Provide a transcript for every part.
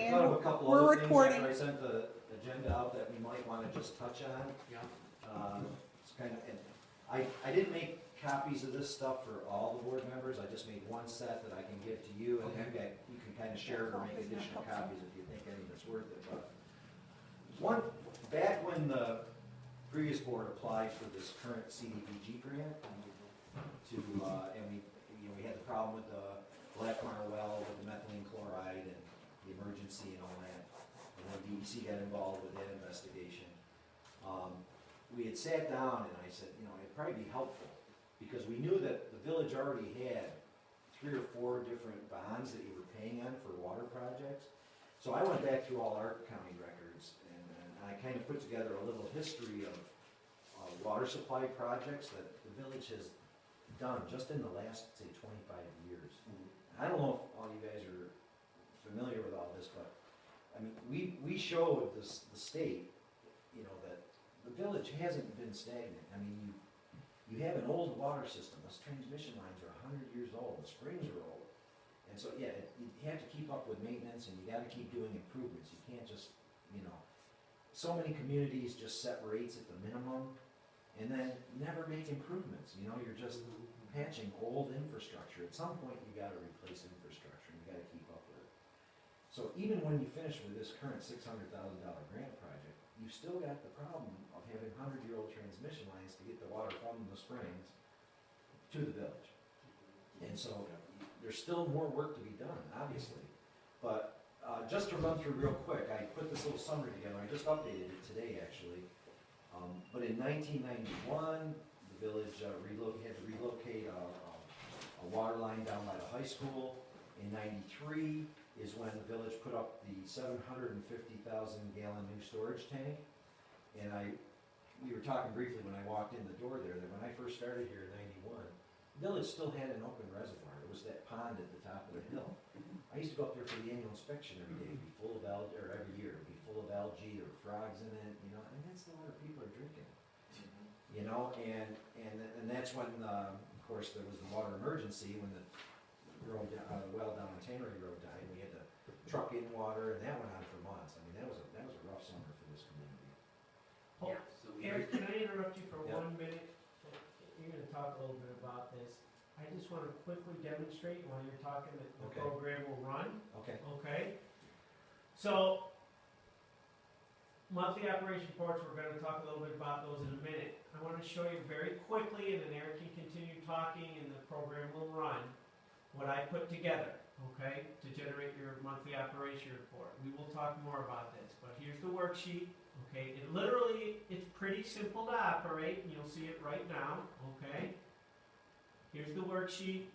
thought of a couple we're other things recording. after I sent the agenda out that we might wanna just touch on. Yeah. It's kind of, and I didn't make copies of this stuff for all the board members, I just made one set that I can give to you, and you can kind of share it or make additional copies if you think any of it's worth it, but back when the previous board applied for this current CDBG grant to, and we had the problem with the Blackmar well, with the methylene chloride and the emergency and all that, and then DEC got involved with that investigation. We had sat down and I said, it'd probably be helpful, because we knew that the village already had 3 or 4 different bonds that you were paying on for water projects. So I went back through all our county records and I kind of put together a little history of water supply projects that the village has done just in the last, say, 25 years. I don't know if all you guys are familiar with all this, but I mean, we showed the state, that the village hasn't been stagnant. I mean, you have an old water system. Those transmission lines are 100 years old. The springs are old. And so, yeah, you have to keep up with maintenance and you got to keep doing improvements. You can't just, so many communities just set rates at the minimum and then never make improvements. You're just patching old infrastructure. At some point, you got to replace infrastructure and you got to keep up with it. So even when you finish with this current $600,000 grant project, you've still got the problem of having 100-year-old transmission lines to get the water from the springs to the village. And so there's still more work to be done, obviously. But just to run through real quick, I put this little summary together. I just updated it today, actually. But in 1991, the village had to relocate a water line down by the high school. In 93 is when the village put up the 750,000 gallon new storage tank. And we were talking briefly when I walked in the door there, that when I first started here in 91, the village still had an open reservoir. It was that pond at the top of the hill. I used to go up there for the annual inspection every day. It'd be full of algae, or every year, it'd be full of algae, there were frogs in it, and that's the water people are drinking. And that's when, of course, there was the water emergency when the well down on Tannery Road died. We had to truck in water, and that went on for months. I mean, that was a rough summer for this community. Oh, So Eric, can I interrupt you for Yeah. 1 minute? You're gonna talk a little bit about this. I just wanna quickly demonstrate while you're talking that the Okay. program will run, Okay. okay? So, monthly operation reports, we're gonna talk a little bit about those in a minute. I wanna show you very quickly, and then Eric can continue talking and the program will run, what I put together, okay, to generate your monthly operation report. We will talk more about this, but here's the worksheet, okay? It's pretty simple to operate, and you'll see it right now, okay? Here's the worksheet.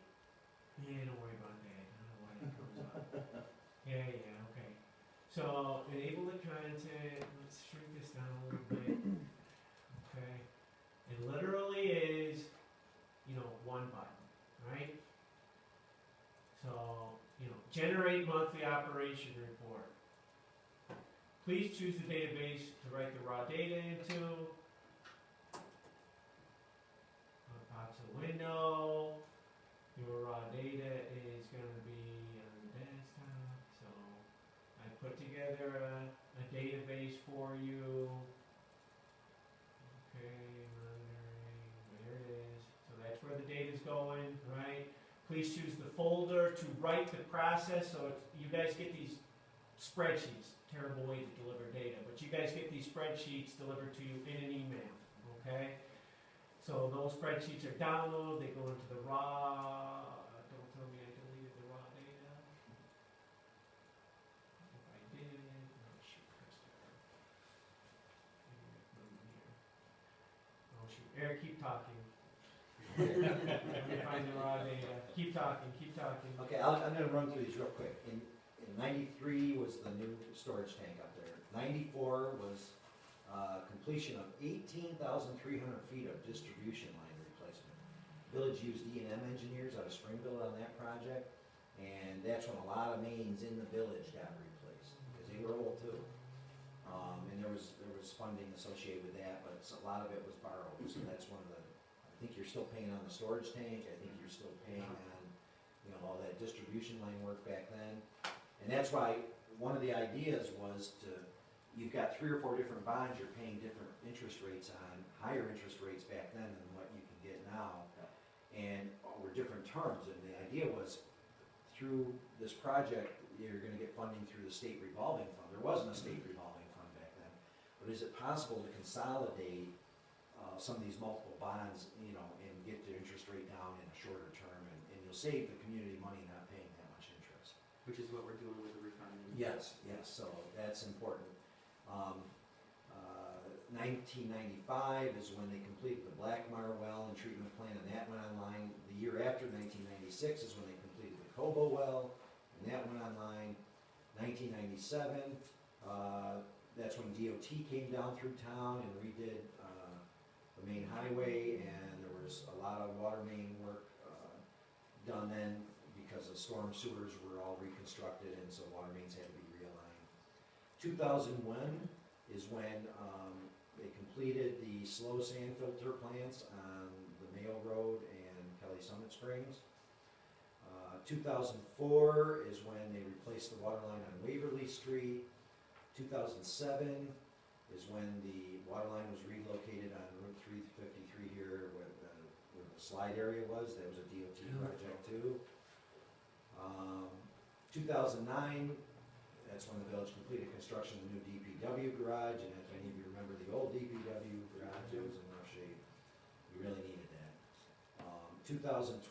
Yeah, don't worry about that. I don't know why that comes up. Yeah, okay. So, enable the content. Let's shrink this down a little bit. Okay. It literally is, one button, right? So, generate monthly operation report. Please choose the database to write the raw data into. Pops a window. Your raw data is going to be on the desktop. So I put together a database for you. Okay, monitoring. There it is. So that's where the data is going, right? Please choose the folder to write the process. So you guys get these spreadsheets. Terrible way to deliver data, but you guys get these spreadsheets delivered to you in an email, okay? So those spreadsheets are downloaded, they go into the raw, don't tell me I deleted the raw data. If I did, oh shoot, Christopher. Oh shoot, Eric, keep talking. Let me find the raw data. Keep talking. Okay, I'm going to run through these real quick. In 93 was the new storage tank up there. 94 was completion of 18,300 feet of distribution line replacement. Village used E&M engineers out of Springville on that project, and that's when a lot of mains in the village got replaced, because they were old too. And there was funding associated with that, but a lot of it was borrowed, so that's one of the, I think you're still paying on the storage tank, I think you're still paying on, all that distribution line work back then. And that's why one of the ideas was you've got 3 or 4 different bonds you're paying different interest rates on, higher interest rates back then than what you can get now, and were different terms, and the idea was, through this project, you're gonna get funding through the state revolving fund. There wasn't a state revolving fund back then, but is it possible to consolidate some of these multiple bonds, you know, and get the interest rate down in a shorter term, and you'll save the community money not paying that much interest. Which is what we're doing with the refinancing. Yes, so that's important. 1995 is when they completed the Blackmar well and treatment plant, and that went online. The year after, 1996, is when they completed the Cobo well, and that went online. 1997, that's when DOT came down through town and redid the main highway, and there was a lot of water main work done then because the storm sewers were all reconstructed, and so water mains had to be realigned. 2001 is when they completed the slow sand filter plants on the Mayo Road and Kelly Summit Springs. 2004 is when they replaced the water line on Waverly Street. 2007 is when the water line was relocated on Route 353 here where the slide area was. That was a DOT project too. 2009, that's when the village completed construction of the new DPW garage, and if any of you remember the old DPW garage, it was in rough shape. We really needed that. 2012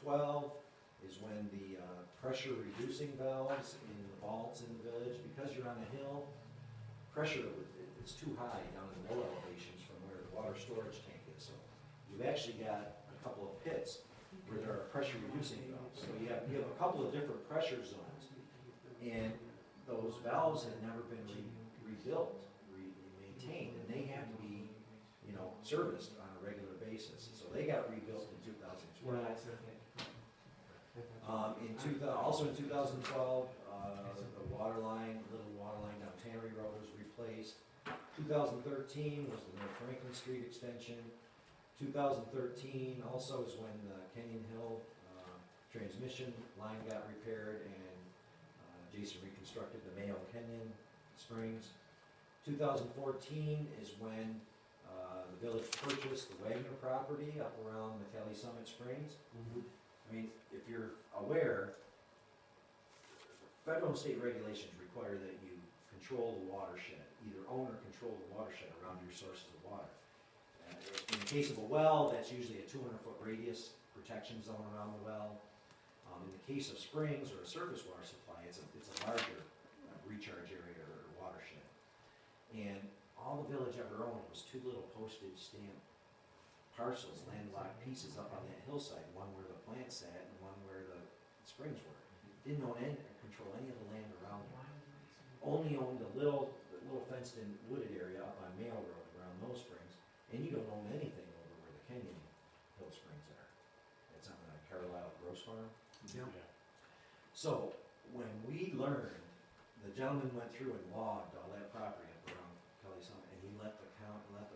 is when the pressure reducing valves in the vaults in the village, because you're on a hill, pressure is too high down in the low elevations from where the water storage tank is. So you've actually got a couple of pits where there are pressure reducing valves. So you have a couple of different pressure zones, and those valves had never been rebuilt, maintained, and they have to be, you know, serviced on a regular basis. So they got rebuilt in 2012. Also in 2012, the water line, little water line down Tannery Road was replaced. 2013 was the North Franklin Street extension. 2013 also is when the Kenyon Hill transmission line got repaired, and Jason reconstructed the Mayo Kenyon Springs. 2014 is when the village purchased the Wagner property up around the Kelly Summit Springs. I mean, if you're aware, federal and state regulations require that you control the watershed, either own or control the watershed around your sources of water. In the case of a well, that's usually a 200-foot radius protection zone around the well. In the case of springs or a surface water supply, it's a larger recharge area or watershed. And all the village ever owned was 2 little postage stamp parcels, landlocked pieces up on that hillside, one where the plant sat and one where the springs were. Didn't own any, control any of the land around it. Only owned the little fenced-in wooded area up on Mayo Road around those springs, and you don't own anything over where the Kenyon Hill Springs are. It's on the Carlisle Gross Farm. Yeah. So when we learned, the gentleman went through and logged all that property up around Kelly Summit, and he let the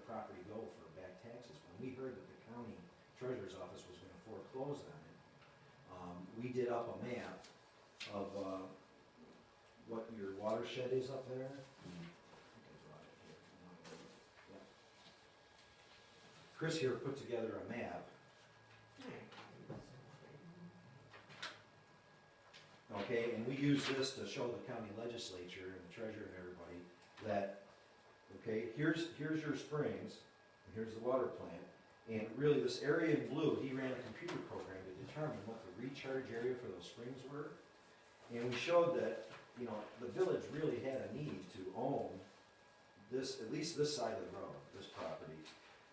property go for back taxes. When we heard that the county treasurer's office was going to foreclose on it, we did up a map of what your watershed is up there. Chris here put together a map. Okay, and we use this to show the county legislature and the treasurer and everybody that, okay, here's your springs, and here's the water plant, and really this area in blue, he ran a computer program to determine what the recharge area for those springs were, and we showed that, you know, the village really had a need to own this, at least this side of the road, this property,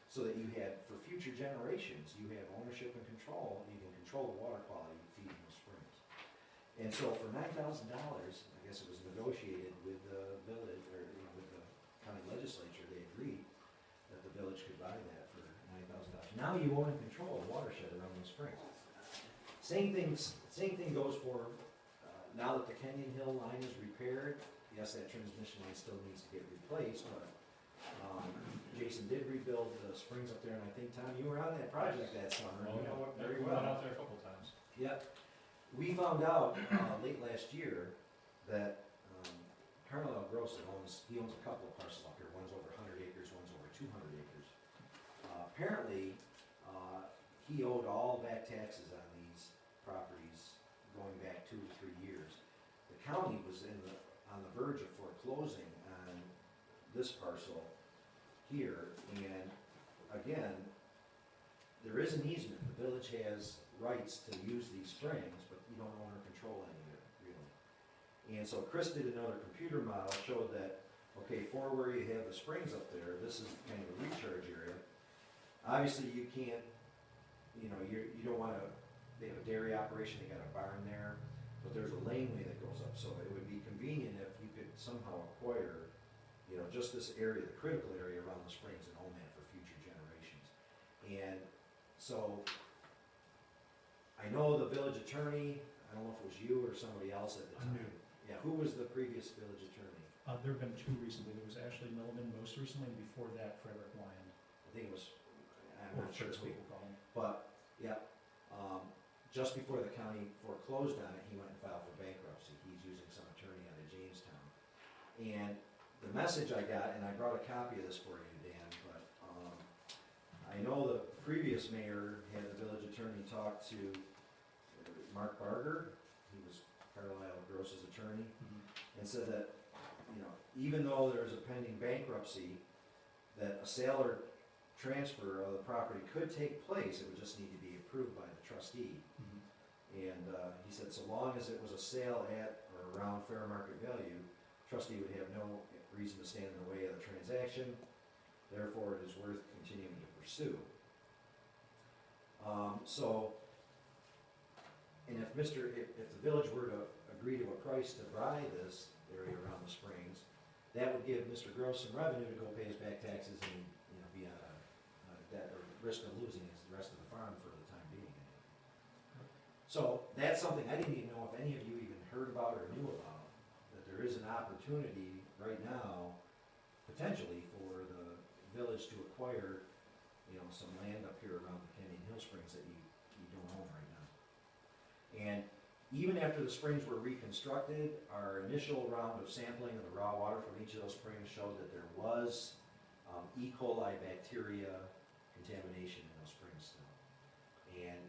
so that you had, for future generations, you have ownership and control, and you can control the water quality feeding those springs. And so for $9,000, I guess it was negotiated with the village, or you know, with the county legislature, they agreed that the village could buy that for $9,000. Now you own and control the watershed around those springs. Same thing goes for, now that the Kenyon Hill line is repaired, yes, that transmission line still needs to get replaced, but Jason did rebuild the springs up there, and I think, Tom, you were on that project that summer, and you know it very well. I've been out there a couple times. Yep. We found out late last year that Carlisle Gross he owns a couple of parcels up here, one's over 100 acres, one's over 200 acres. Apparently, he owed all back taxes on these properties going back 2 to 3 years. The county was on the verge of foreclosing on this parcel here, and again, there is an easement. The village has rights to use these springs, but you don't own or control any of it, really. And so Chris did another computer model, showed that, okay, for where you have the springs up there, this is kind of a recharge area. Obviously, you can't, you know, you don't want to, they have a dairy operation, they got a barn there, but there's a laneway that goes up, so it would be convenient if you could somehow acquire, you know, just this area, the critical area around the springs, and own that for future generations. And so, I know the village attorney, I don't know if it was you or somebody else at the I'm time. new. Yeah, who was the previous village attorney? There have been 2 recently. There was Ashley Milliman most recently, and before that, Frederick Wyand. I think it was, I'm Or not sure, Fritz, people call him. but, yeah, just before the county foreclosed on it, he went and filed for bankruptcy. He's using some attorney out of Jamestown. And the message I got, and I brought a copy of this for you, Dan, but, I know the previous mayor had the village attorney talk to Mark Barger, he was Carlisle Gross's attorney, and said that, you know, even though there's a pending bankruptcy, that a sale or transfer of the property could take place, it would just need to be approved by the trustee. And he said so long as it was a sale at or around fair market value, trustee would have no reason to stand in the way of the transaction, therefore it is worth continuing to pursue. And if the village were to agree to a price to buy this area around the springs, that would give Mr. Gross some revenue to go pay his back taxes and, you know, be on a debt or risk of losing the rest of the farm for the time being. So that's something I didn't even know if any of you even heard about or knew about, that there is an opportunity right now, potentially, for the village to acquire, you know, some land up here around the Canyon Hill Springs that you don't own right now. And even after the springs were reconstructed, our initial round of sampling of the raw water from each of those springs showed that there was E. coli bacteria contamination in those springs still. And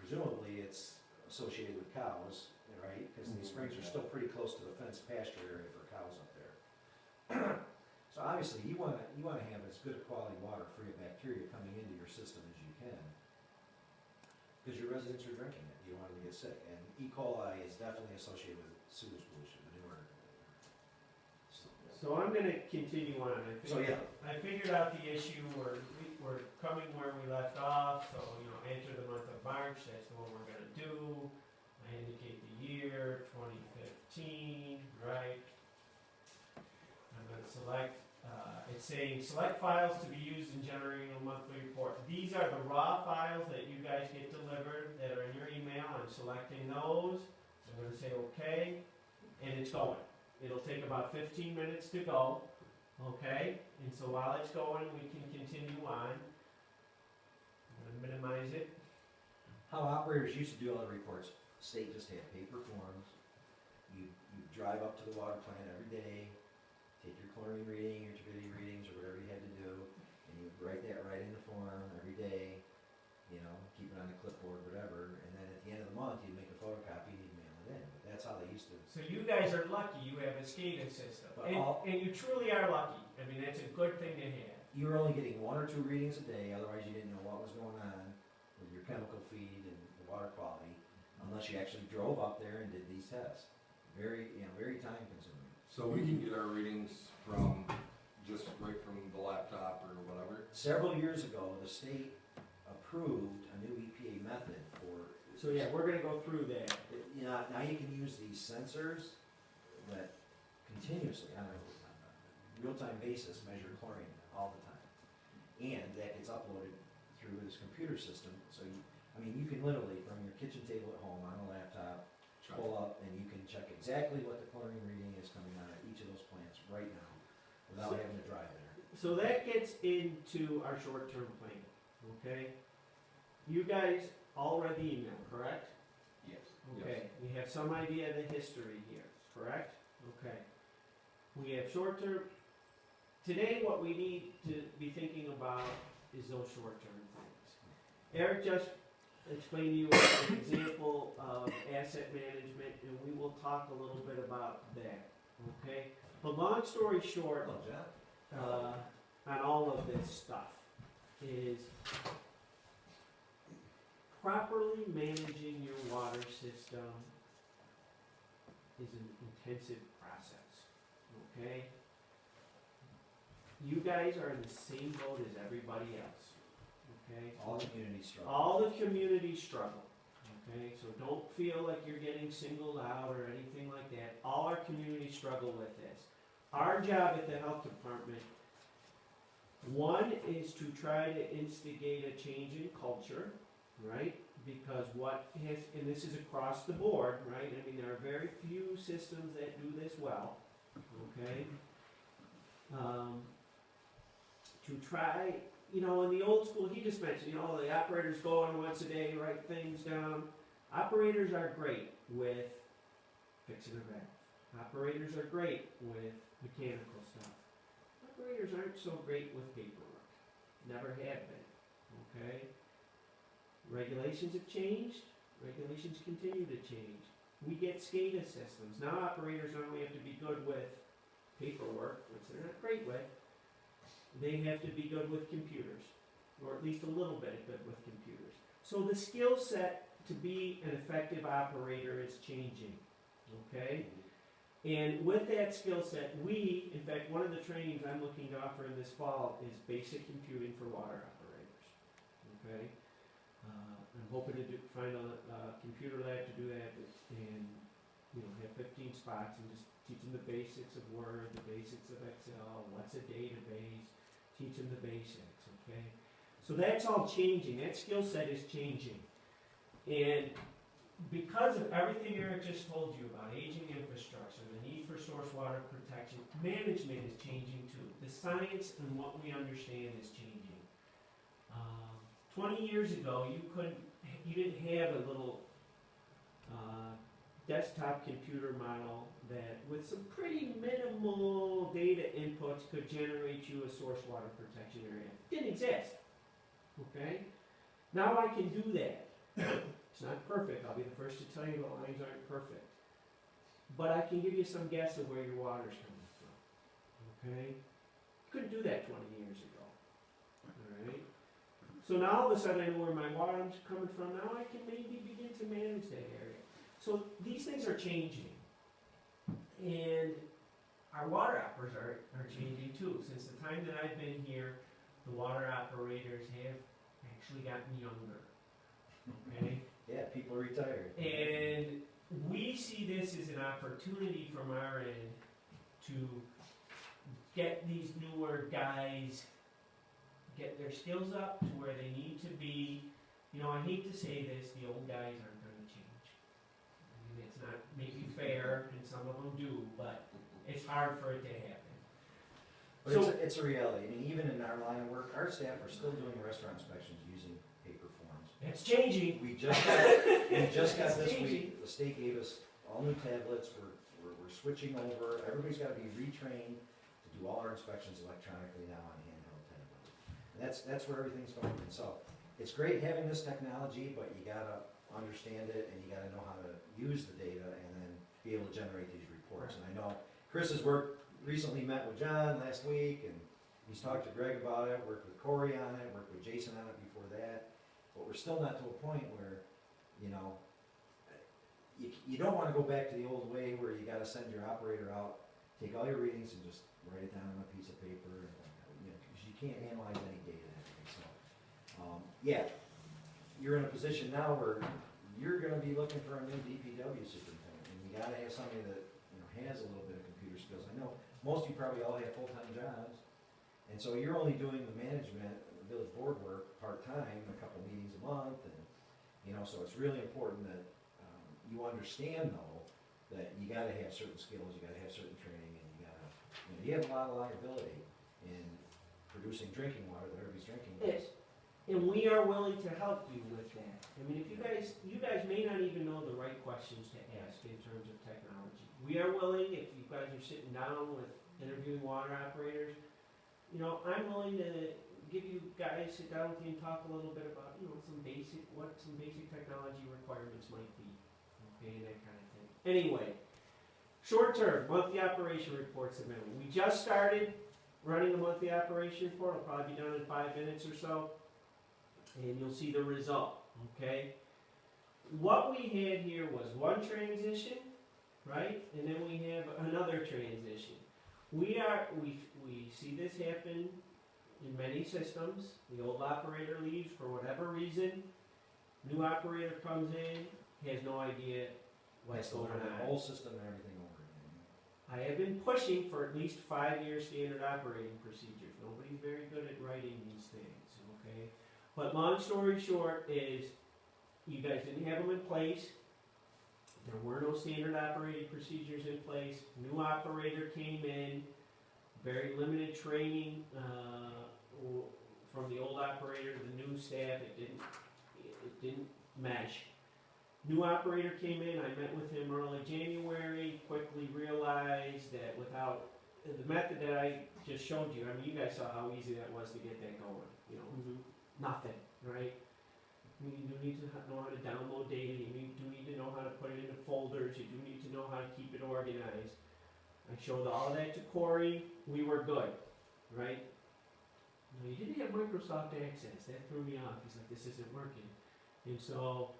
presumably it's associated with cows, right? Because these springs are still pretty close to the fenced pasture area for cows up there. So obviously you want to have as good a quality water free of bacteria coming into your system as you can, because your residents are drinking it. You don't want them to get sick. And E. coli is definitely associated with sewage pollution, manure. So I'm gonna continue on. I figured out the issue, we're coming where we left off, so, you know, enter the month of March, that's the one we're gonna do. I indicate the year, 2015, right? I'm gonna select, it's saying select files to be used in generating a monthly report. These are the raw files that you guys get delivered that are in your email. I'm selecting those. I'm gonna say okay, and it's going. It'll take about 15 minutes to go, okay? And so while it's going, we can continue on. I'm gonna minimize it. How operators used to do all the reports, state just had paper forms. You drive up to the water plant every day, take your chlorine reading, your turbidity readings, or whatever you had to do, and you would write that right in the form every day, you know, keep it on the clipboard, whatever, and then at the end of the month, you'd make a photocopy and you'd mail it in. But that's how they used to. So you guys are lucky you have a SCADA system. But And you truly are lucky. I mean, that's a good thing to have. You were only getting 1 or 2 readings a day, otherwise you didn't know what was going on with your chemical feed and the water quality, unless you actually drove up there and did these tests. Very time consuming. So we can get our readings from, just right from the laptop or whatever? Several years ago, the state approved a new EPA method for. So yeah, we're gonna go through that. You know, now you can use these sensors that continuously, on a real-time basis, measure chlorine all the time. And that gets uploaded through this computer system, so you can literally, from your kitchen table at home on a laptop, pull up and you can check exactly what the chlorine reading is coming out at each of those plants right now, without having to drive there. So that gets into our short-term plan, okay? You guys all read the email, correct? Yes. Okay, we have some idea of the history here, correct? Okay. we have short-term. Today, what we need to be thinking about is those short-term things. Eric just explained to you an example of asset management, and we will talk a little bit about that, okay? But long story short, Hello, John. on all of this stuff is properly managing your water system is an intensive process, okay? You guys are in the same boat as everybody else, okay? All communities struggle. All the communities struggle, okay? So don't feel like you're getting singled out or anything like that. All our communities struggle with this. Our job at the health department, one, is to try to instigate a change in culture, right? Because what has, and this is across the board, right? I mean, there are very few systems that do this well, okay? To try, you know, in the old school, he just mentioned, you know, the operators go in once a day, write things down. Operators are great with fixing a valve. Operators are great with mechanical stuff. Operators aren't so great with paperwork. Never have been, okay? Regulations have changed. Regulations continue to change. We get SCADA systems. Now operators not only have to be good with paperwork, which they're not great with, they have to be good with computers, or at least a little bit good with computers. So the skill set to be an effective operator is changing, okay? And with that skill set, we, in fact, one of the trainings I'm looking to offer in this fall is basic computing for water operators, okay? I'm hoping to find a computer lab to do that, and you know, have 15 spots and just teach them the basics of Word, the basics of Excel, what's a database, teach them the basics, okay? So that's all changing. That skill set is changing. And because of everything Eric just told you about aging infrastructure, the need for source water protection, management is changing too. The science and what we understand is changing. 20 years ago, you didn't have a little desktop computer model that, with some pretty minimal data inputs, could generate you a source water protection area. Didn't exist. Okay? Now I can do that. It's not perfect. I'll be the first to tell you the lines aren't perfect. But I can give you some guess of where your water's coming from. Okay? Couldn't do that 20 years ago. Alright? So now all of a sudden I know where my water's coming from. Now I can maybe begin to manage that area. So these things are changing. And our water operators are changing too. Since the time that I've been here, the water operators have actually gotten younger. Okay? Yeah, people are retired. And we see this as an opportunity from our end to get these newer guys, get their skills up to where they need to be. You know, I hate to say this, the old guys aren't going to change. I mean, it's not maybe fair, and some of them do, but it's hard for it to happen. But So- it's a reality. I mean, even in our line of work, our staff are still doing restaurant inspections using paper forms. It's changing. We just got It's this changing. week, the state gave us all new tablets, we're switching over, everybody's gotta be retrained to do all our inspections electronically now on handheld tablets. And that's where everything's going, and so, it's great having this technology, but you gotta understand it, and you gotta know how to use the data, and then be able to generate these reports. And I know Chris's work recently met with John last week, and he's talked to Greg about it, worked with Corey on it, worked with Jason on it before that. But we're still not to a point where, you know, you don't wanna go back to the old way where you gotta send your operator out, take all your readings and just write it down on a piece of paper, and, you know, because you can't analyze any data and everything, so. Yeah, you're in a position now where you're gonna be looking for a new DPW superintendent, and you gotta have somebody that, you know, has a little bit of computer skills. I know most of you probably all have full-time jobs, and so you're only doing the management, the village board work, part-time, a couple meetings a month, and, you know, so it's really important that you understand, though, that you gotta have certain skills, you gotta have certain training, and you gotta, you know, you have a lot of liability in producing drinking water that everybody's drinking. Yes. And we are willing to help you with that. I mean, if you guys may not even know the right questions to ask in terms of technology. We are willing, if you guys are sitting down with interviewing water operators. You know, I'm willing to give you guys, sit down with you and talk a little bit about, you know, what some basic technology requirements might be, okay, and that kind of thing. Anyway, short term, monthly operation report submittal. We just started running the monthly operation report. It'll probably be done in 5 minutes or so, and you'll see the result, okay? What we had here was one transition, right? And then we have another transition. We see this happen in many systems. The old operator leaves for whatever reason. New operator comes in, has no idea what's going The on. whole system and everything over again. I have been pushing for at least 5-year standard operating procedures. Nobody's very good at writing these things, okay? But long story short is, you guys didn't have them in place. There were no standard operating procedures in place. New operator came in, very limited training from the old operator to the new staff. It didn't mesh. New operator came in. I met with him early January. Quickly realized that without the method that I just showed you, I mean, you guys saw how easy that was to get that going. You know, nothing, right? You do need to know how to download data. You do need to know how to put it into folders. You do need to know how to keep it organized. I showed all of that to Corey. We were good, right? Now, you didn't have Microsoft Access. That threw me off. He's like, this isn't working. And so,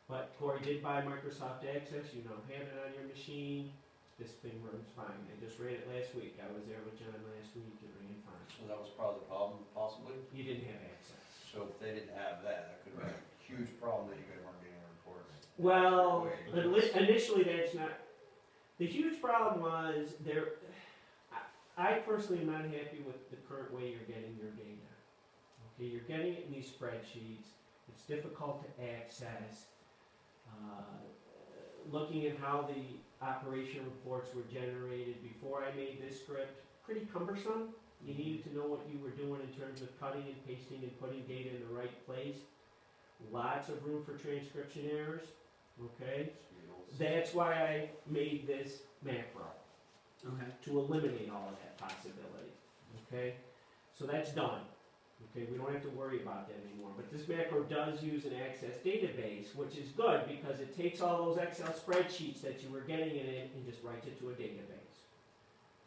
but Corey did buy Microsoft Access. You know, have it on your machine. This thing runs fine. I just ran it last week. I was there with John last week. It ran fine. So that was part of the problem, possibly? You didn't have access. So if they didn't have that, that could have been a huge problem that you guys weren't getting a report. Well, initially that's not. The huge problem was there. I personally am not happy with the current way you're getting your data. Okay, you're getting it in these spreadsheets. It's difficult to access. Looking at how the operation reports were generated before I made this script, pretty cumbersome. You needed to know what you were doing in terms of cutting and pasting and putting data in the right place. Lots of room for transcription errors, okay? That's why I made this macro, Okay. to eliminate all of that possibility, okay? So that's done, okay? We don't have to worry about that anymore. But this macro does use an Access database, which is good because it takes all those Excel spreadsheets that you were getting in it and just writes it to a database.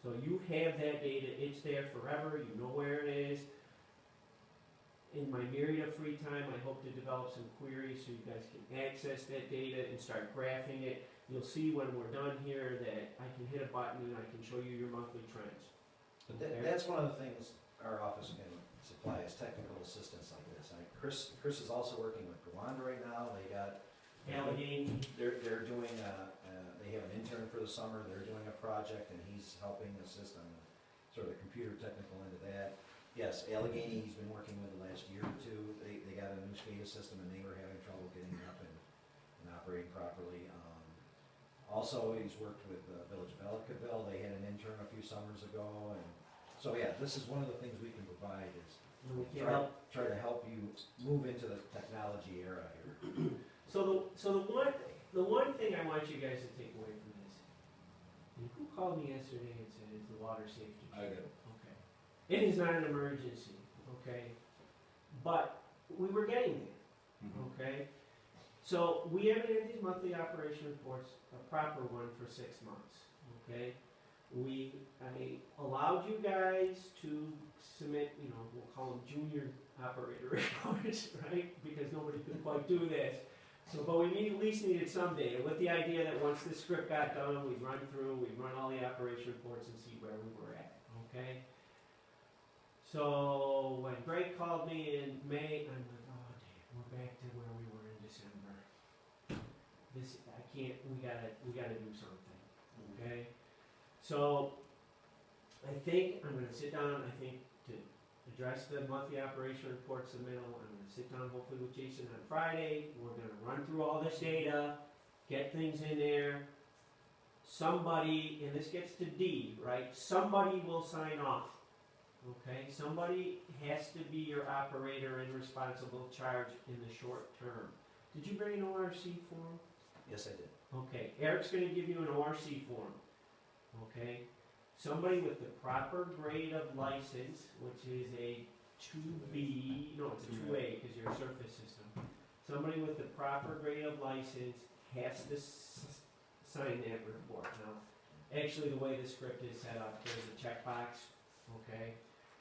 So you have that data, it's there forever, you know where it is. In my myriad of free time, I hope to develop some queries so you guys can access that data and start graphing it. You'll see when we're done here that I can hit a button and I can show you your monthly trends. But that's one of the things our office can supply is technical assistance like this. I mean, Chris is also working with Rwanda right now. They got Allegheny, they're doing they have an intern for the summer. They're doing a project and he's helping assist on sort of the computer technical end of that. Yes, Allegheny he's been working with the last year or two. They got a new SCADA system and they were having trouble getting it up and operating properly. Also, he's worked with the Village of Ellicottville. They had an intern a few summers ago, and so yeah, this is one of the things we can provide is try to help you move into the technology era here. So the one thing I want you guys to take away from this, and who called me yesterday and said it's the water safety? I did. Okay. It is not an emergency, okay? But we were getting there, okay? So we haven't had these monthly operation reports, a proper one, for 6 months, okay? I allowed you guys to submit, you know, we'll call them junior operator reports, right? Because nobody could quite do this. So, but we at least needed some data with the idea that once this script got done, we'd run all the operation reports and see where we were at, okay? So when Greg called me in May, I'm like, oh damn, we're back to where we were in December. We gotta do something, okay? So I think I'm gonna sit down, to address the monthly operation report submittal. I'm gonna sit down hopefully with Jason on Friday. We're gonna run through all this data, get things in there. Somebody, and this gets to D, right? Somebody will sign off, okay? Somebody has to be your operator and responsible charge in the short term. Did you bring an ORC form? Yes, I did. Okay, Eric's gonna give you an ORC form, okay? somebody with the proper grade of license, which is a 2B, no, it's a 2A because you're a surface system. Somebody with the proper grade of license has to sign that report. Now, actually, the way the script is set up, there's a checkbox, okay,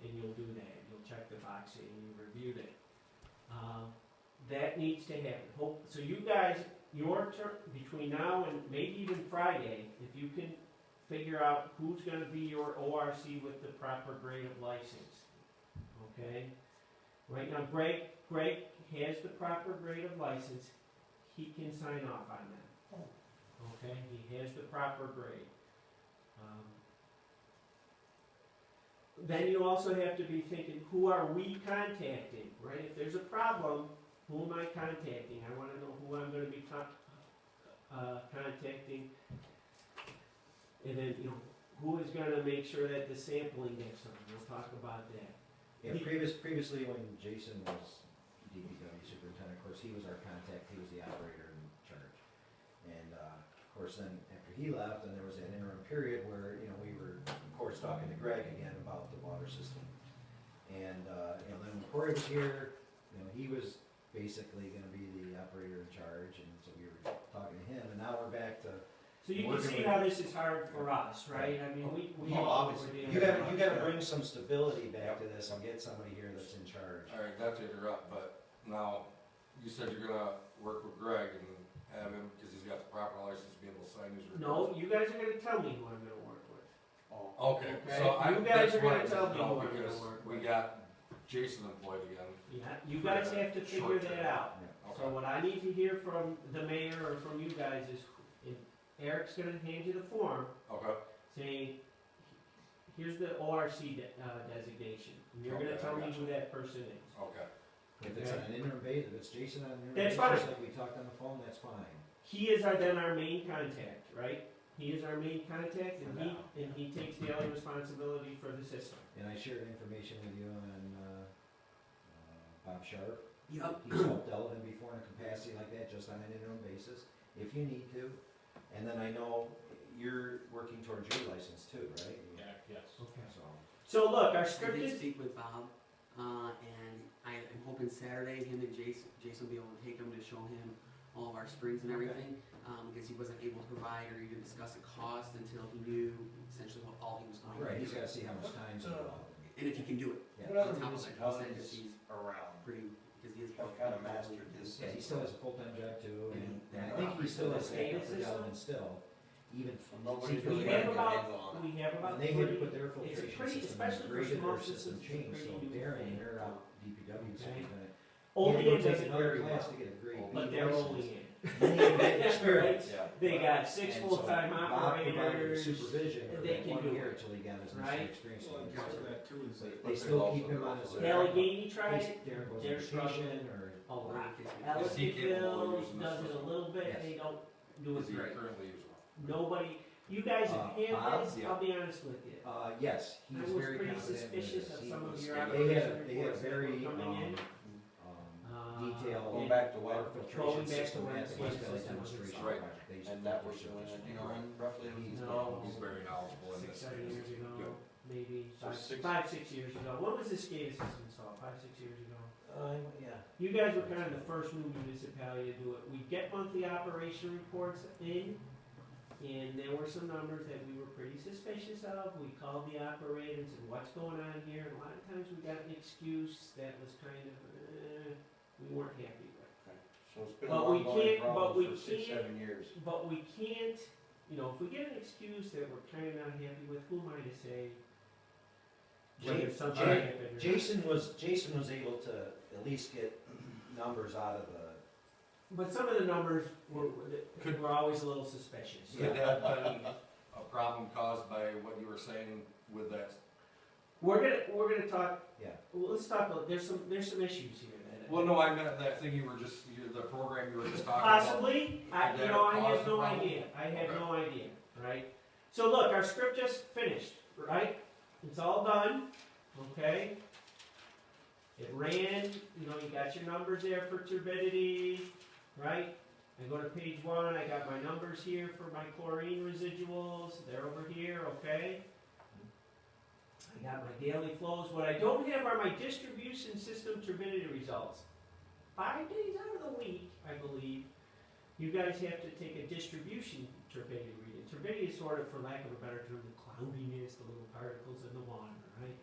and you'll do that. You'll check the box and you reviewed it. That needs to happen. So you guys, your turn between now and maybe even Friday, if you can figure out who's going to be your ORC with the proper grade of license. Okay? Right now, Greg has the proper grade of license. He can sign off on that. Okay? He has the proper grade. Then you also have to be thinking, who are we contacting, right? If there's a problem, who am I contacting? I want to know who I'm going to be contacting. And then, who is going to make sure that the sampling gets done? We'll talk about that. Yeah, previously when Jason was DPW superintendent, of course, he was our contact, he was the operator in charge. And, of course, then after he left, and there was that interim period where, we were, of course, talking to Greg again about the water system. And, then when Corey was here, he was basically gonna be the operator in charge, and so we were talking to him, and now we're back to. So you can see how this is hard for us, right? I mean, we Oh, know what obviously. we're dealing You with. gotta bring some stability back to this, and get somebody here that's in charge. All right, not to interrupt, but now, you said you're gonna work with Greg and have him, because he's got the proper license to be able to sign his report. No, you guys are gonna tell me who I'm gonna work with. Oh. Okay, Okay, so I, you guys that's are gonna why I tell didn't me know, who I'm gonna because work we with. got Jason employed again. Yeah, you guys have to figure Short term. that out. Yeah. So what I need to hear from the mayor or from you guys is, if Eric's gonna hand you the form Okay, saying, here's the ORC designation. And you're gonna Okay, tell I me got who that person is. okay. If it's on an interim basis, if it's Jason on an interim That's basis, fine. like we talked on the phone, that's fine. He is then our main contact, right? He is our main contact, and For now. he takes daily responsibility for the system. And I shared information with you on, Bob Sharp. Yep. He's helped out with him before in a capacity like that, just on an interim basis, if you need to. And then I know you're working towards your license too, right? Yes. Okay. So, So look, our I script did is, speak with Bob, and I'm hoping Saturday, him and Jason will be able to take him to show him all of our springs and everything, because he wasn't able to provide or even discuss a cost until he knew essentially what all he was going to right, do. he's gotta see how much time's involved. And if he can do it. Yeah. What other On top of that, he said that municipalities he's around pretty, because he is. have kind of mastered this Yeah, he still has a full-time job too, and And I think he still has SCADA backup for system? Delvin still, even. Nobody's see, really we got have a good about, handle on it. we have about And they had to 30, put their it's a filtration pretty, system, especially for graded small their system systems, changed, it's a so pretty new Darren, thing. they're out DPW Okay. superintendent. Only He in had to take doesn't another very class well, to get a grade but B they're license. only in. Then he had that experience. Yeah. They got 6 And so full-time Bob provided operators, supervision for they that can 1 do year it, until he got his right? initial experience. Well, and part of that too is that. They still keep him on his. Allegheny tried Case it, Darren goes they're on vacation struggling. or. a lot. Is he capable of Ellisonville using does this it a system? little bit, Yes. they don't do Is it he great. currently using one? Nobody, you guys have Bob, had this, yeah. I'll be honest with you. Yes, I he's was very pretty confident with suspicious this. of He some of was- your They operation They had reports that were very, coming in. detailed. Going back to water what, filtration Going back to system what at the the West Valley system was demonstration installed. project. They used and to that put was their doing, system you know, in. roughly. He's No. He's very knowledgeable in 6, this. 7 years Good. ago, maybe, So 5, 6 years ago. When was this SCADA system installed? 5, 6 years ago? Yeah. You guys were kind of the first new municipality to do it. We get monthly operation reports in, and there were some numbers that we were pretty suspicious of. We called the operator and said, what's going on here? And a lot of times we got an excuse that was kind of, we weren't happy with. So it's been a But we ongoing can't- but we problem for 6, can't- 7 years. But we can't, if we get an excuse that we're kind of not happy with, who am I to say? Whether something happened or not? Jason was able to at least get numbers out of the. But some of the numbers were always a little suspicious. Could that have been a problem caused by what you were saying with that? We're gonna talk. Yeah. Well, let's talk. There's some issues here. Well, no, I meant that thing you were just, the program you were just talking about. Possibly. I Could that have cause no the problem? idea. I have Okay. no idea. Right. So look, our script just finished. Right. It's all done. Okay. It ran. You got your numbers there for turbidity. Right. I go to page 1. I got my numbers here for my chlorine residuals. They're over here. Okay. I got my daily flows. What I don't have are my distribution system turbidity results. 5 days out of the week, I believe, you guys have to take a distribution turbidity reading. Turbidity is sort of, for lack of a better term, the cloudiness, the little particles in the water, right?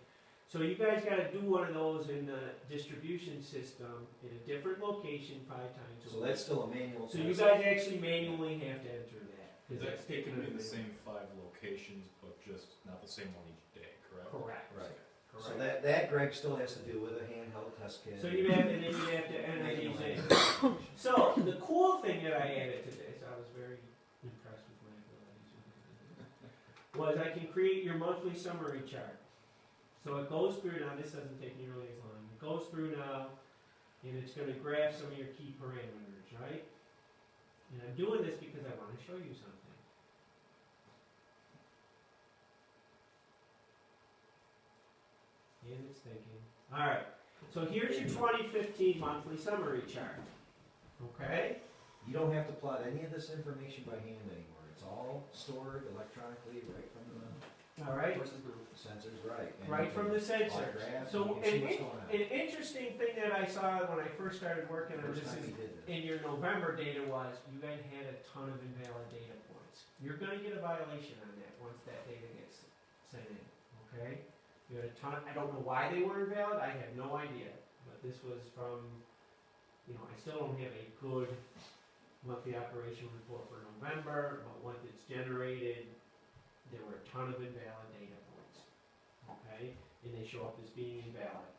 So you guys gotta do one of those in the distribution system in a different location 5 times a So week. that's still a manual So test. you guys actually manually have to enter that, because that's It taken can be a the same 5 locations, but just not the same one each day, correct? Correct. Right. Correct. So that Greg still has to do with a handheld test kit. So you have, and then you have to enter these in. So the cool thing that I added to this, I was very impressed with my abilities, was I can create your monthly summary chart. So it goes through now. This doesn't take nearly as long. It goes through now, and it's going to graph some of your key parameters, right? And I'm doing this because I want to show you something. And it's thinking. All right. So here's your 2015 monthly summary chart. Okay? You don't have to plot any of this information by hand anymore. It's all stored electronically right from the All right? sensors, right? And Right you from can the plot sensors. graphs, So and you can see what's going on. an interesting thing that I saw when I first started working on First this time is he did this. in your November data was you guys had a ton of invalid data points. You're going to get a violation on that once that data gets sent in. Okay? You had a ton. I don't know why they were invalid. I have no idea. But this was from, I still don't have a good monthly operation report for November, but once it's generated, there were a ton of invalid data points. Okay? And they show up as being invalid.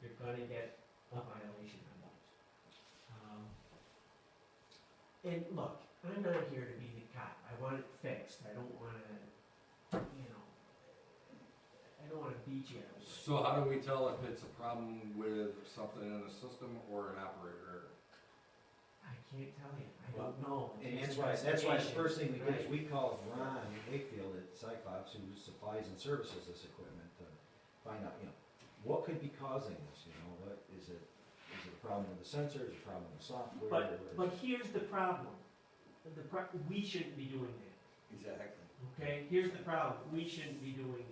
You're going to get a violation on those. And look, I'm not here to be the cop. I want it fixed. I don't want to, I don't want to beat you. So how do we tell if it's a problem with something in the system or an operator? I can't tell you. I don't know. And It's that's why the investigation, first thing we did is right? we called Ron Wakefield at Cyclops, who supplies and services this equipment, to find out, what could be causing this, what is it a problem with the sensor, is it a problem with the software? But here's the problem. We shouldn't be doing that. Exactly. Okay? Here's the problem. We shouldn't be doing that.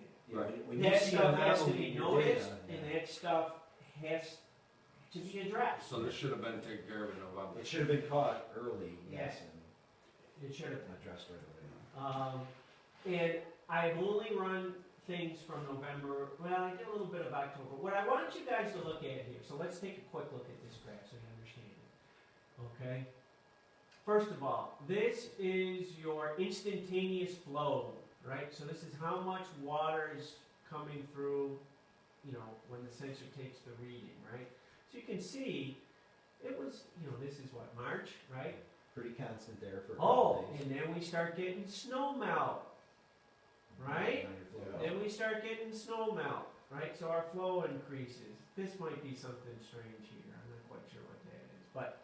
When you That see stuff has to anomaly be in your data, noticed, and that stuff has to be addressed. So this should have been taken care of in November. it should have been caught early, yes, Yeah. and It should have been. addressed right away. And I've only run things from November, well, I did a little bit of October. What I want you guys to look at here, so let's take a quick look at this graph so you understand it. Okay? First of all, this is your instantaneous flow, right? So this is how much water is coming through, when the sensor takes the reading, right? So you can see, it was, this is what, March, right? Pretty constant there for a Oh, couple days. and then we start getting snow melt, right? Now you're flowing. Then we start getting snow melt, right? So our flow increases. This might be something strange here. I'm not quite sure what that is, but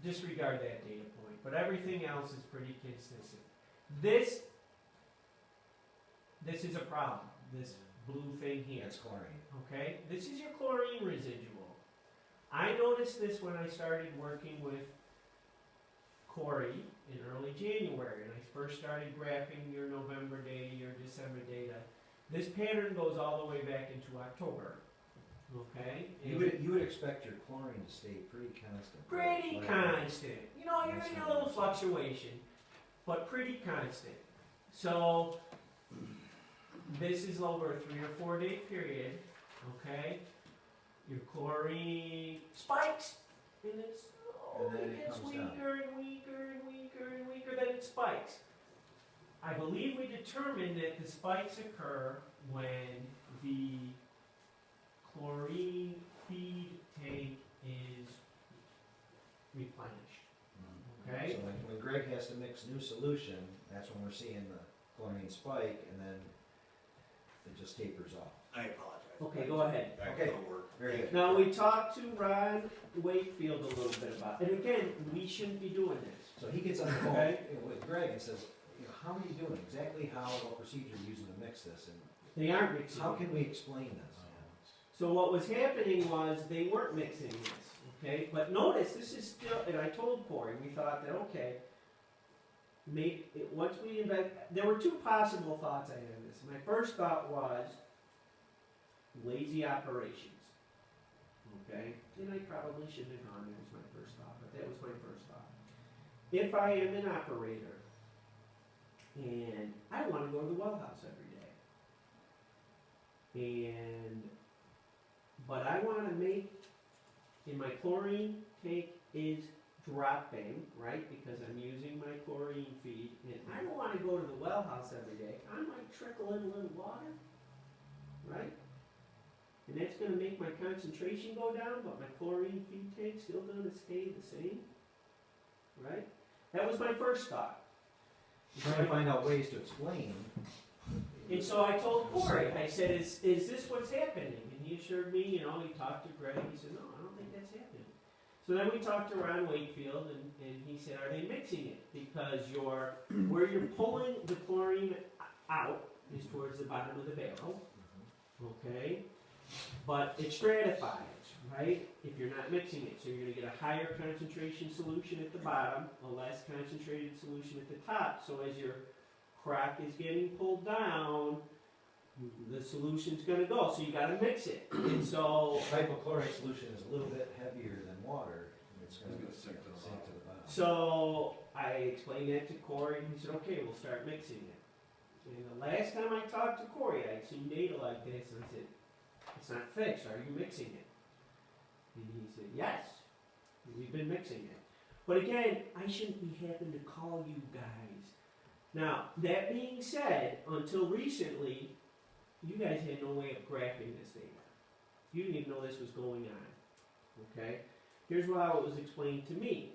disregard that data point. But everything else is pretty consistent. This is a problem. This blue thing here. That's chlorine. Okay, this is your chlorine residual. I noticed this when I started working with Corey in early January, and I first started graphing your November data, your December data. This pattern goes all the way back into October. Okay? You would expect your chlorine to stay pretty constant. Pretty Flat. constant. You're getting a little fluctuation, but pretty constant. So, this is over a 3 or 4 day period, okay? Your chlorine spikes, and it slowly And then it gets comes down. weaker and weaker and weaker and weaker, then it spikes. I believe we determined that the spikes occur when the chlorine feed tank is replenished. Okay? So when Greg has to mix new solution, that's when we're seeing the chlorine spike, and then it just tapers off. I apologize. Okay, go ahead. Back Okay. to work. Very good. Now, we talked to Ron Wakefield a little bit about, and again, we shouldn't be doing this. So he gets on the phone Okay. with Greg and says, how are you doing? Exactly what procedure are you using to mix this, and They aren't mixing. how it. can we explain this? So what was happening was they weren't mixing this, okay? But notice, this is still, and I told Corey, we thought that, okay, once we there were two possible thoughts I had in this. My first thought was lazy operations. Okay? And I probably shouldn't have gone there as my first thought, but that was my first thought. If I am an operator and I want to go to the well house every day, but I want to make, and my chlorine tank is dropping, right, because I'm using my chlorine feed, and I don't want to go to the well house every day, I might trickle in a little water, right? And that's going to make my concentration go down, but my chlorine feed tank's still going to stay the same, right? That was my first thought. Trying to find out ways to explain. And so I told Corey, I said, is this what's happening? And he assured me, he talked to Greg, he said, no, I don't think that's happening. So then we talked to Ron Wakefield, and he said, are they mixing it? Because where you're pulling the chlorine out is towards the bottom of the barrel, okay? But it stratifies, right, if you're not mixing it. So you're going to get a higher concentration solution at the bottom, a less concentrated solution at the top. So as your crack is getting pulled down, the solution's going to go. So you got to mix it. And so Hypochlorite solution is a little bit heavier than water, and it's going to It's gonna sink to the sink to the bottom. So I explained that to Corey, and he said, okay, we'll start mixing it. And the last time I talked to Corey, I had seen data like this, and I said, it's not fixed, are you mixing it? And he said, yes, we've been mixing it. But again, I shouldn't be having to call you guys. Now, that being said, until recently, you guys had no way of graphing this data. You didn't even know this was going on, okay? Here's how it was explained to me.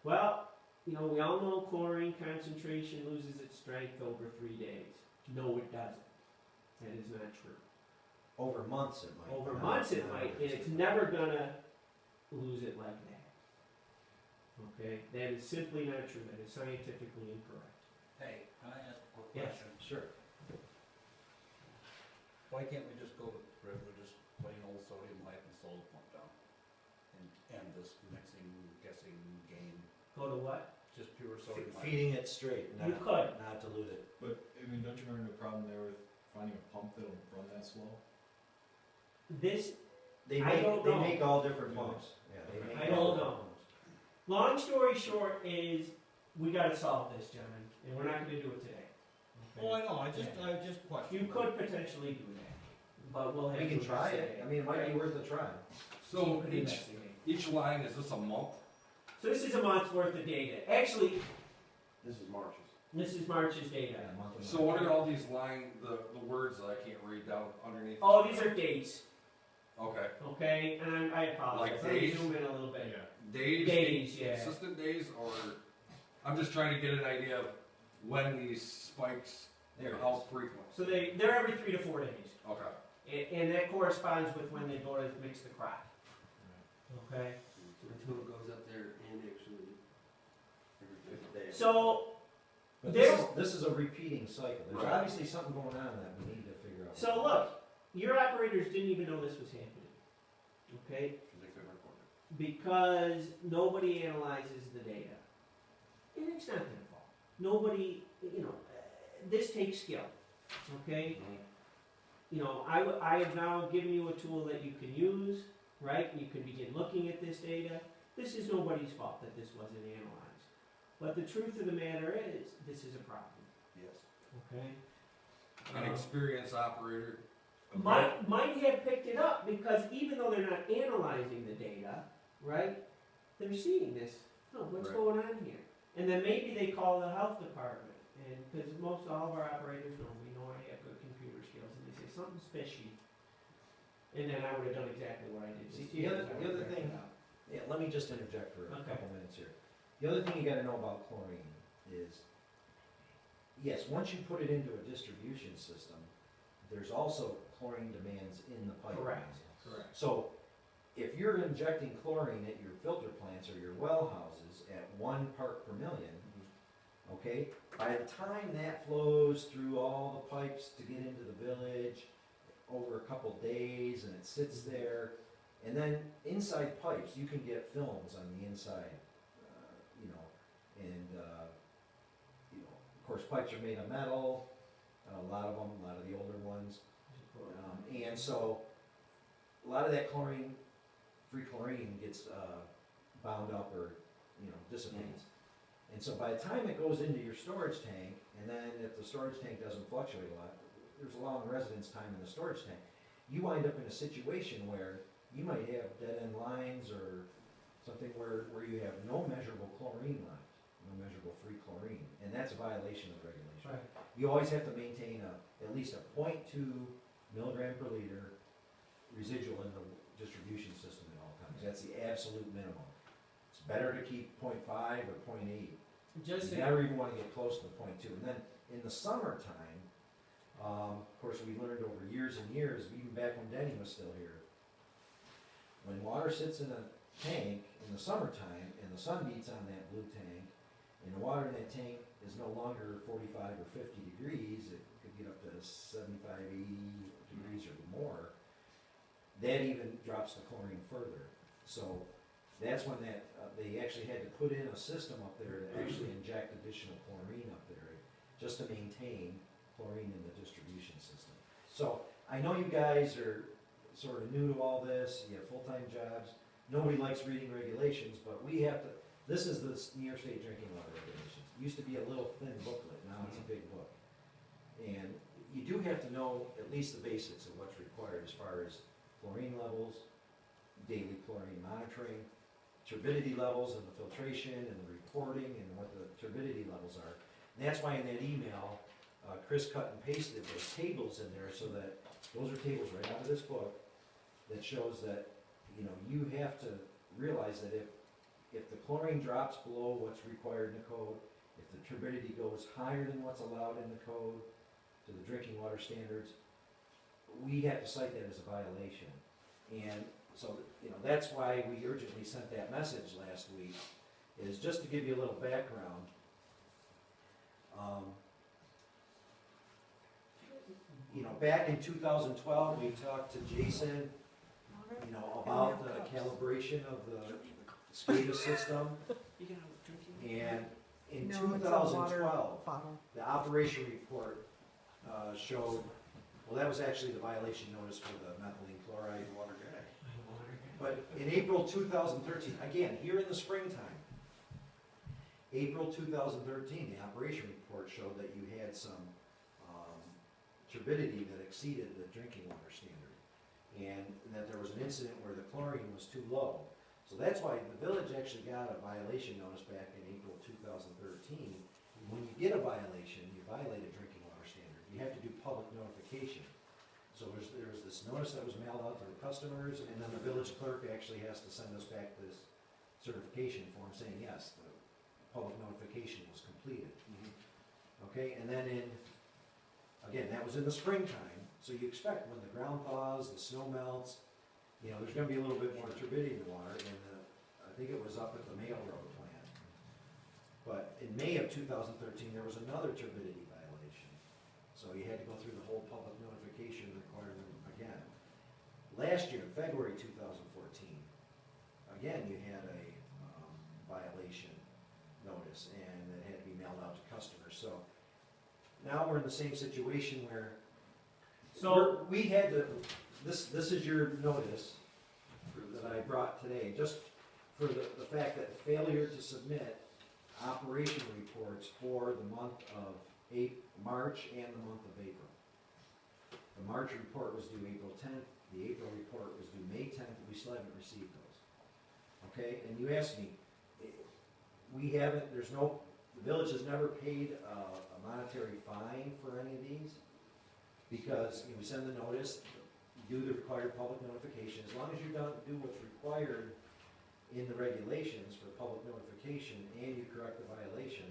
Well, we all know chlorine concentration loses its strength over 3 days. No, it doesn't. That is not true. Over months it might. Over months it might, and it's never gonna lose it like that. Okay? That is simply not true. That is scientifically incorrect. Hey, can I ask a quick Yes. question? Sure. Why can't we just go with regular, just plain old sodium hypochlorite pump down? And end this mixing, guessing game, Go to what? just pure sodium hypochlorite? Feeding it straight, You could. not dilute it. But, don't you run into a problem there with finding a pump that'll run that slow? This, They I don't know. make all different pumps. Yeah, they make I all don't know. different pumps. long story short is, we gotta solve this, John, and we're not gonna do it today. Okay? Oh, I know, I just questioned. You could potentially do that, but we'll have We to. can try it. I mean, it might be worth a try. So Could each, investigate. each line, is this a month? So this is a month's worth of data. Actually, This is March's. this is March's data. Yeah, monthly. So what are all these the words that I can't read down underneath? Oh, these are dates, Okay. okay? And I apologize. Like Let me days? zoom in a little bit. Days? Days, yeah. Consistent days, or, I'm just trying to get an idea of when these spikes, There it how is. frequent. So they're every 3 to 4 days. Okay. And that corresponds with when they go to mix the crop. Okay? So until it goes up there and actually, Every 5th day. So, But There- this is a repeating cycle. There's Right. obviously something going on that we need to figure out. so look, your operators didn't even know this was happening. Okay? Because they couldn't record it. Because nobody analyzes the data. And it's not their fault. Nobody, this takes skill. Okay? I have now given you a tool that you can use, right? You can begin looking at this data. This is nobody's fault that this wasn't analyzed. But the truth of the matter is, this is a problem, Yes. okay? An experienced operator. Might have picked it up because even though they're not analyzing the data, right, they're seeing this, what's Right. going on here? And then maybe they call the health department, and because most all of our operators know, we know I have good computer skills, and they say something's fishy. And then I would have done exactly what I did. See, with the other- Steve, I the other would've thing- backed it up. Yeah, let me just interject for a Okay. couple minutes here. The other thing you gotta know about chlorine is, yes, once you put it into a distribution system, there's also chlorine demands in the pipeline. Correct. So, if you're injecting chlorine at your filter plants or your well houses at 1 part per million, okay, by the time that flows through all the pipes to get into the village, over a couple days, and it sits there, and then inside pipes, you can get films on the inside, and course, pipes are made of metal, a lot of them, a lot of the older ones. And so, a lot of that chlorine, free chlorine gets bound up or, dissipates. And so by the time it goes into your storage tank, and then if the storage tank doesn't fluctuate a lot, there's a long residence time in the storage tank, you wind up in a situation where you might have dead-end lines or something where you have no measurable chlorine left, no measurable free chlorine, and that's a violation of the regulation. Right. You always have to maintain at least a 0.2 milligram per liter residual in the distribution system at all times. That's the absolute minimum. It's better to keep 0.5 or 0.8. Just You never even want to get close to the 0.2. And then in the summertime, of course, we learned over years and years, even back when Denny was still here, when water sits in a tank in the summertime and the sun beats on that blue tank, and the water in that tank is no longer 45 or 50 degrees, it could get up to 75, 80 degrees or more, that even drops the chlorine further. So that's when they actually had to put in a system up there to actually inject additional chlorine up there, just to maintain chlorine in the distribution system. So I know you guys are sort of new to all this, you have full-time jobs, nobody likes reading regulations, but we have to, this is the New York State Drinking Water Regulations. It used to be a little thin booklet, now it's a big book. And you do have to know at least the basics of what's required as far as chlorine levels, daily chlorine monitoring, turbidity levels and the filtration and the reporting and what the turbidity levels are. And that's why in that email, Chris cut and pasted those tables in there so that, those are tables right out of this book that shows that, you have to realize that if the chlorine drops below what's required in the code, if the turbidity goes higher than what's allowed in the code to the drinking water standards, we have to cite that as a violation. And so, that's why we urgently sent that message last week, is just to give you a little background. Back in 2012, we talked to Jason, about the calibration of the SCADA system. And in No, it's a water 2012, bottle. the operation report showed, well, that was actually the violation notice for the methylene chloride. Water guy. But in April 2013, again, here in the springtime, April 2013, the operation report showed that you had some turbidity that exceeded the drinking water standard, and that there was an incident where the chlorine was too low. So that's why the village actually got a violation notice back in April 2013. When you get a violation, you violate a drinking water standard, you have to do public notification. So there's this notice that was mailed out to the customers, and then the village clerk actually has to send us back this certification form saying, yes, the public notification was completed. Okay, and then again, that was in the springtime, so you expect when the ground thaws, the snow melts, there's gonna be a little bit more turbidity in the water, and I think it was up at the Mail Road plant. But in May of 2013, there was another turbidity violation. So you had to go through the whole public notification requirement again. Last year, February 2014, again, you had a violation notice, and it had to be mailed out to customers. So now we're in the same situation where we had to, this is your notice that I brought today, just for the fact that failure to submit operation reports for the month of March and the month of April. The March report was due April 10th, the April report was due May 10th, and we still haven't received those. Okay, and you asked me, the village has never paid a monetary fine for any of these, because we send the notice, do the required public notification. As long as you don't do what's required in the regulations for public notification and you correct the violation,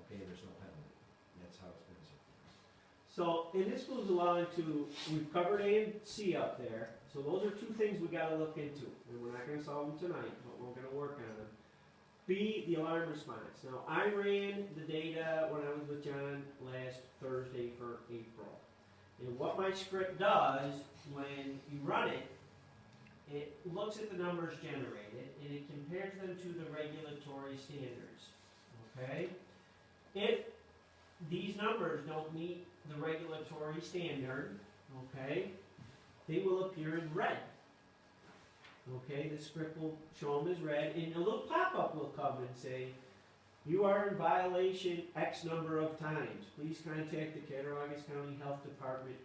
okay, there's no penalty. And that's how it's been so far. So, and this was allowing we've covered A and C up there, so those are two things we gotta look into. And we're not gonna solve them tonight, but we're gonna work on them. B, the alarm response. Now, I ran the data when I was with John last Thursday for April. And what my script does, when you run it, it looks at the numbers generated and it compares them to the regulatory standards. Okay? If these numbers don't meet the regulatory standard, okay, they will appear in red. Okay, the script will show them as red, and a little pop-up will come and say, you are in violation X number of times. Please contact the Cattaraugus County Health Department